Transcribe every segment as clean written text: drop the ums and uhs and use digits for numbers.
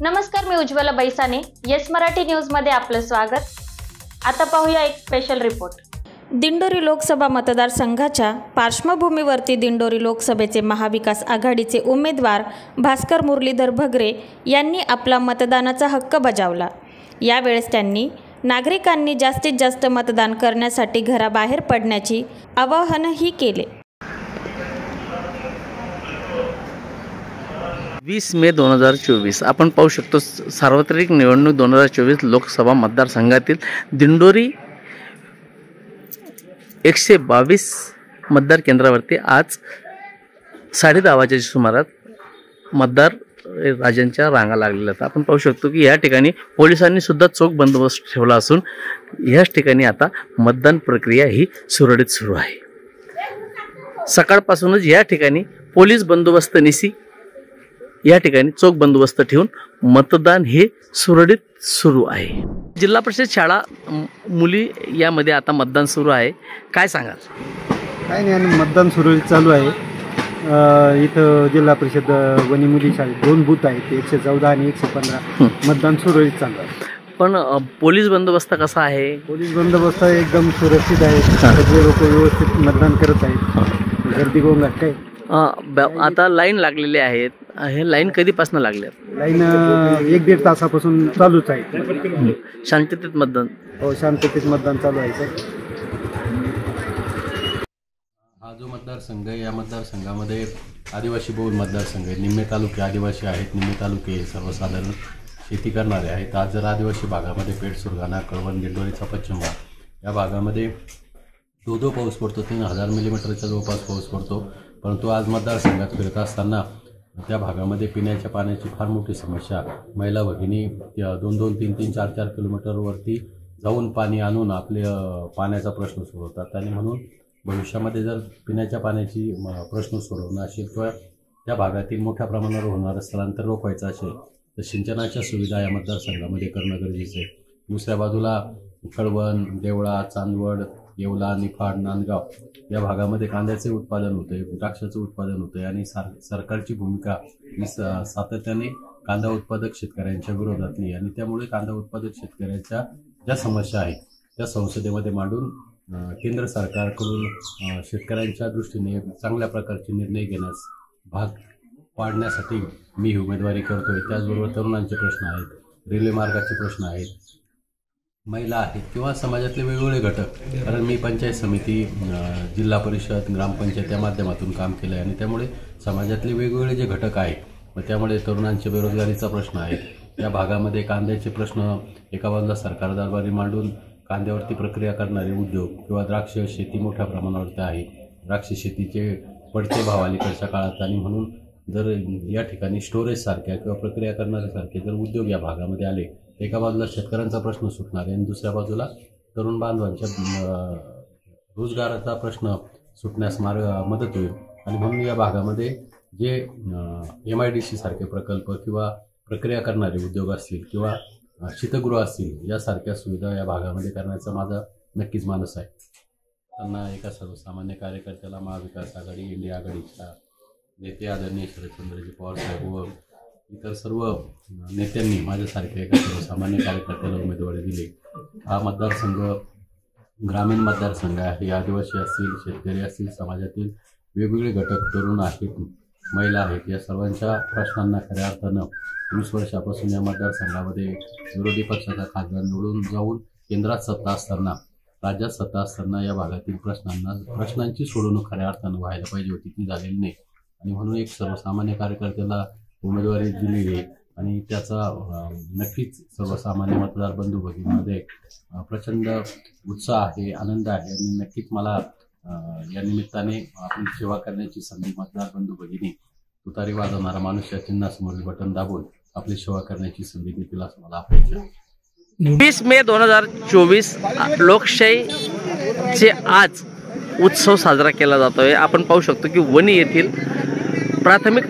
नमस्कार, मी Ujjwala बैसाने. Yes Marathi news मध्ये आपलं स्वागत. आता पाहूया एक स्पेशल रिपोर्ट. दिंडोरी लोकसभा मतदारसंघाच्या पार्श्वभूमीवरती दिंडोरी लोकसभेचे महाविकास आघाडीचे उमेदवार भास्कर मुरलीधर भगरे यांनी आपला मतदानाचा हक्क बजावला. यावेळेस त्यांनी नागरिकांनी जास्तीत जास्त मतदान करण्यासाठी घराबाहेर पडण्याची आवाहनही केले. 20 मे 2024 आपण पाहू शकतो. सार्वत्रिक निवडणूक 2024 लोकसभा मतदारसंघातील दिंडोरी 122 मतदार केंद्रावरती आज 10:30 वाजेच्या सुमारास मतदार राजांच्या रांगा लागलेल्या आहेत. आपण पाहू शकतो की या ठिकाणी पोलिसांनी सुद्धा चोख बंदोबस्त ठेवला असून याच ठिकाणी आता मतदान प्रक्रिया ही सुरळीत सुरू आहे. सकाळपासूनच या ठिकाणी पोलीस बंदोबस्त निसी या ठिकाणी चोख बंदोबस्त ठेवून मतदान हे सुरळीत सुरू आहे. जिल्हा परिषद शाळा मुली यामध्ये आता मतदान सुरू आहे. काय सांगाल? काय नाही, आणि मतदान सुरळीत चालू आहे. इथं जिल्हा परिषद वनी मुली शाळेत 2 बूथ आहेत, 114 आणि 115. मतदान सुरळीत चालू आहे. पण पोलीस बंदोबस्त कसा आहे? पोलीस बंदोबस्त एकदम सुरक्षित आहे. सगळे लोक व्यवस्थित मतदान करत आहेत. गर्दी गोंगाट काय आता लाईन लागलेली आहेत. हे लाईन कधीपासून लागले? लाईन 1-1.5 तासापासून चालूच आहे. शांततेत मतदान? हो, शांततेत मतदान चालू आहे सर. हा जो मतदारसंघ आहे, या मतदारसंघामध्ये आदिवासी बहुल मतदारसंघ आहे. निम्मे तालुके आदिवासी आहेत, निम्मे तालुके सर्वसाधारण शेती करणारे आहेत. आज जर आदिवासी भागामध्ये पेठ, सुरगाणा, कळवण, दिंडोरीचा पश्चिम भाग या भागामध्ये दो पाऊस पडतो. 3000 मिलीमीटरच्या जवळपास पाऊस पडतो. परंतु आज मतदारसंघात फिरत असताना त्या भागामध्ये पिण्याच्या पाण्याची फार मोठी समस्या. महिला भगिनी 2-2, 3-3, 4-4 किलोमीटरवरती जाऊन पाणी आणून आपले पाण्याचा प्रश्न सोडवतात. आणि म्हणून भविष्यामध्ये जर पिण्याच्या पाण्याची प्रश्न सोडवणं असेल किंवा त्या भागातील मोठ्या प्रमाणावर होणारं स्थलांतर रोखवायचं असेल तर सिंचनाच्या सुविधा या मतदारसंघामध्ये करणं गरजेचं आहे. दुसऱ्या बाजूला कळवण, देवळा, चांदवड, येवला, निफाड, नांदगाव या भागामध्ये कांद्याचे उत्पादन होते, द्राक्षाचं उत्पादन होते. आणि सरकारची भूमिका ही सातत्याने कांदा उत्पादक शेतकऱ्यांच्या विरोधातली. आणि त्यामुळे कांदा उत्पादक शेतकऱ्यांच्या ज्या समस्या आहेत त्या संसदेमध्ये मांडून केंद्र सरकारकडून शेतकऱ्यांच्या दृष्टीने चांगल्या प्रकारचे निर्णय घेण्यास भाग पाडण्यासाठी मी ही उमेदवारी करतोय. त्याचबरोबर तरुणांचे प्रश्न आहेत, रेल्वे मार्गाचे प्रश्न आहेत, महिला आहेत किंवा समाजातले वेगवेगळे घटक. कारण मी पंचायत समिती, जिल्हा परिषद, ग्रामपंचायत या माध्यमातून काम केलं आहे. आणि त्यामुळे समाजातले वेगवेगळे जे घटक आहेत, मग त्यामुळे तरुणांचे बेरोजगारीचा प्रश्न आहे. त्या भागामध्ये कांद्याचे प्रश्न एका बाजूला सरकार दरबारी मांडून कांद्यावरती प्रक्रिया करणारे उद्योग किंवा द्राक्ष शेती मोठ्या प्रमाणावरती आहे. द्राक्ष शेतीचे पडते भाव अलीकडच्या काळात. आणि म्हणून जर या ठिकाणी स्टोरेज सारख्या किंवा प्रक्रिया करण्यासारखे जर उद्योग या भागामध्ये आले, एका बाजूला शेतकऱ्यांचा प्रश्न सुटणार आहे आणि दुसऱ्या बाजूला तरुण बांधवांच्या रोजगाराचा प्रश्न सुटण्यास मदत होईल. आणि म्हणून या भागामध्ये जे MIDC सारखे प्रकल्प किंवा प्रक्रिया करणारे उद्योग असतील किंवा शीतगृह असतील यासारख्या सुविधा या भागामध्ये करण्याचा माझा नक्कीच मानस आहे. त्यांना एका सर्वसामान्य कार्यकर्त्याला महाविकास आघाडी, इंडिया आघाडीच्या नेते आदरणीय शरदचंद्रजी पवार साहेब व इतर सर्व नेत्यांनी माझ्यासारख्या एका सर्वसामान्य कार्यकर्त्याला उमेदवारी दिली. हा मतदारसंघ ग्रामीण मतदारसंघ आहे. आदिवासी असतील, शेतकरी असतील, समाजातील वेगवेगळे घटक, तरुण आहेत, महिला आहेत, या सर्वांच्या प्रश्नांना खऱ्या अर्थानं 20 वर्षापासून या मतदारसंघामध्ये विरोधी पक्षाचा खासदार निवडून जाऊन केंद्रात सत्ता असताना, राज्यात सत्ता असताना या भागातील प्रश्नांची सोडवणूक खऱ्या अर्थानं व्हायला पाहिजे होती, ती झालेली नाही. आणि म्हणून एक सर्वसामान्य कार्यकर्त्याला उमेदवारी दिली आहे. आणि त्याचा नक्कीच सर्वसामान्य मतदार बंधू भगिनीमध्ये प्रचंड उत्साह आहे, आनंद आहे. आणि नक्कीच मला या निमित्ताने आपली सेवा करण्याची संधी मतदार बंधू भगिनी तुतारी वाजवणारा माणूस या चिन्हासमोरील बटन दाबून आपली सेवा करण्याची संधी देतील असं मला अपेक्षा आहे. 20 मे 2024 लोकशाहीचे आज उत्सव साजरा केला जातोय. आपण पाहू शकतो की वणी येथील प्राथमिक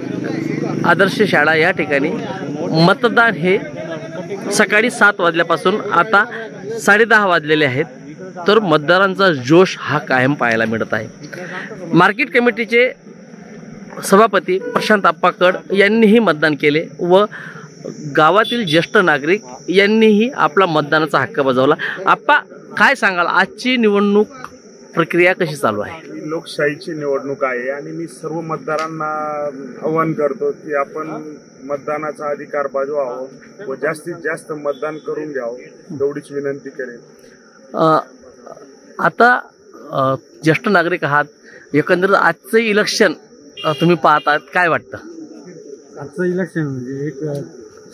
आदर्श शाळा या ठिकाणी मतदान हे सकाळी 7 वाजल्यापासून आता 10:30 वाजलेले आहेत. तर मतदारांचा जोश हा कायम पाहायला मिळत आहे. मार्केट कमिटीचे सभापती प्रशांत अप्पाकड यांनीही मतदान केले व गावातील ज्येष्ठ नागरिक यांनीही आपला मतदानाचा हक्क बजावला. आप्पा, काय सांगाल, आजची निवडणूक प्रक्रिया कशी चालू आहे? लोकशाहीची निवडणूक आहे आणि मी सर्व मतदारांना आवाहन करतो की आपण मतदानाचा अधिकार बजवावा व जास्तीत जास्त मतदान करून घ्यावं, एवढीच विनंती करेन. आता ज्येष्ठ नागरिक आहात, एकंदरीत आजचं इलेक्शन तुम्ही पाहतात, काय वाटतं? आजचं इलेक्शन म्हणजे एक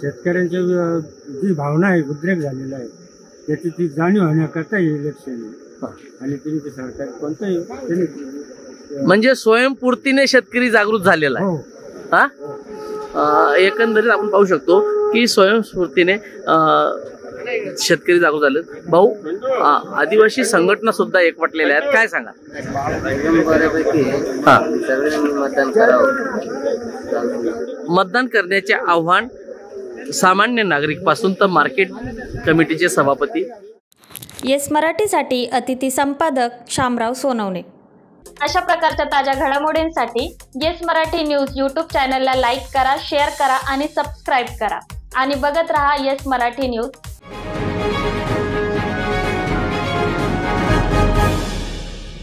शेतकऱ्यांच्या जी भावना आहे, उद्रेक झालेला आहे, त्याची ती जाणीव होण्याकरता हे इलेक्शन आहे. आणि त्यांचे सरकार कोणतंही म्हणजे स्वयंपूर्तीने शेतकरी जागृत झालेला आहे. हा, एकंदरीत आपण पाहू शकतो की स्वयंस्फूर्तीने शेतकरी जागृत झाले. भाऊ, आदिवासी संघटना सुद्धा एकवटलेल्या आहेत, काय सांगा? मतदान करण्याचे आव्हान सामान्य नागरिक पासून तर मार्केट कमिटीचे सभापती. येस मराठीसाठी अतिथी संपादक शामराव सोनवणे. अशा प्रकारच्या ताज्या घडामोडींसाठी येस मराठी न्यूज यूट्यूब चॅनलला लाईक करा, शेअर करा आणि सबस्क्राईब करा आणि बघत रहा येस मराठी न्यूज.